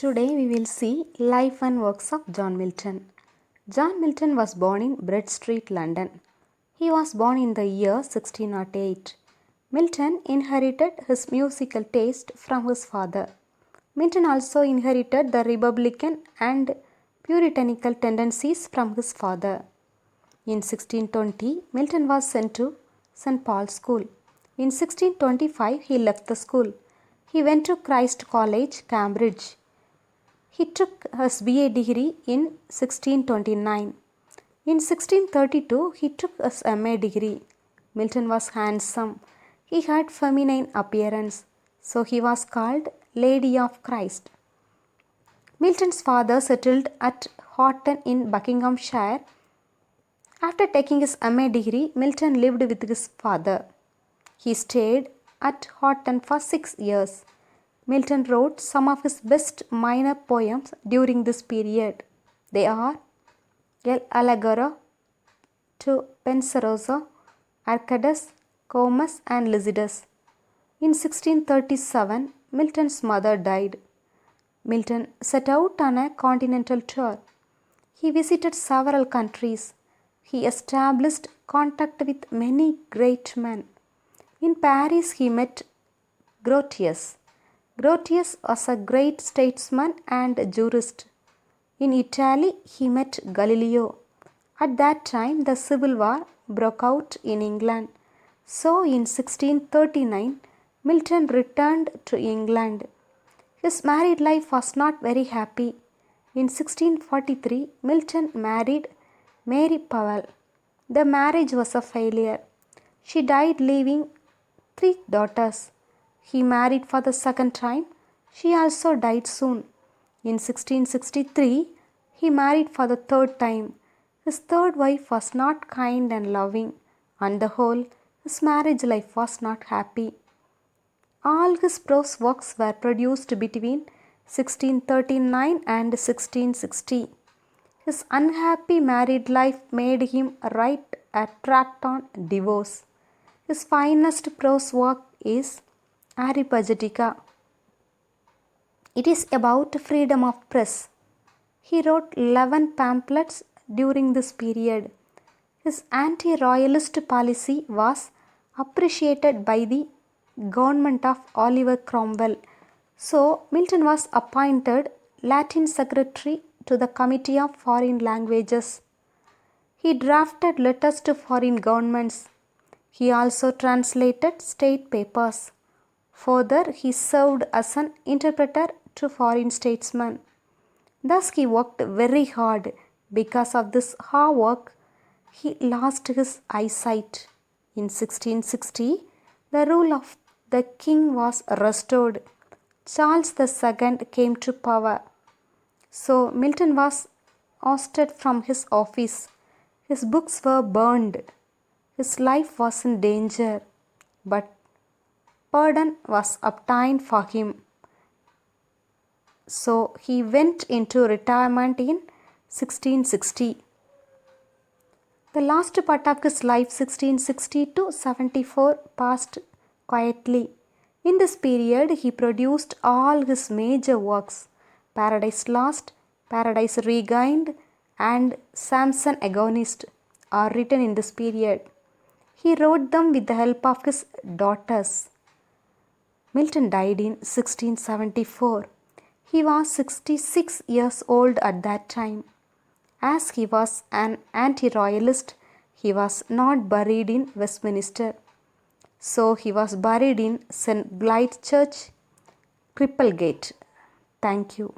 Today we will see life and works of John Milton. John Milton was born in Bread Street, London. He was born in the year 1608. Milton inherited his musical taste from his father. Milton also inherited the republican and puritanical tendencies from his father. In 1620, Milton was sent to St. Paul's School. In 1625, he left the school. He went to Christ College, Cambridge. He took his BA degree in 1629. In 1632, he took his MA degree. Milton was handsome. He had feminine appearance, so he was called Lady of Christ. Milton's father settled at Horton in Buckinghamshire. After taking his MA degree, Milton lived with his father. He stayed at Horton for 6 years. Milton wrote some of his best minor poems during this period. They are El Allegro to Penseroso, Arcadus, Comus and Lycidas. In 1637, Milton's mother died. Milton set out on a continental tour. He visited several countries. He established contact with many great men. In Paris, he met Grotius. Grotius was a great statesman and jurist. In Italy, he met Galileo. At that time, the Civil War broke out in England. So, in 1639, Milton returned to England. His married life was not very happy. In 1643, Milton married Mary Powell. The marriage was a failure. She died leaving 3 daughters. He married for the second time. She also died soon. In 1663, he married for the third time. His third wife was not kind and loving. On the whole, his marriage life was not happy. All his prose works were produced between 1639 and 1660. His unhappy married life made him write a tract on divorce. His finest prose work is Areopagitica. It is about freedom of press. He wrote 11 pamphlets during this period. His anti-royalist policy was appreciated by the government of Oliver Cromwell. So, Milton was appointed Latin Secretary to the Committee of Foreign Languages. He drafted letters to foreign governments. He also translated state papers. Further, he served as an interpreter to foreign statesmen. Thus, he worked very hard. Because of this hard work, he lost his eyesight. In 1660, the rule of the king was restored. Charles II came to power. So, Milton was ousted from his office. His books were burned. His life was in danger. But pardon was obtained for him. So, he went into retirement in 1660. The last part of his life, 1660 to 74, passed quietly. In this period, he produced all his major works. Paradise Lost, Paradise Regained and Samson Agonist are written in this period. He wrote them with the help of his daughters. Milton died in 1674. He was 66 years old at that time. As he was an anti-royalist, he was not buried in Westminster. So he was buried in St. Blythe Church, Cripplegate. Thank you.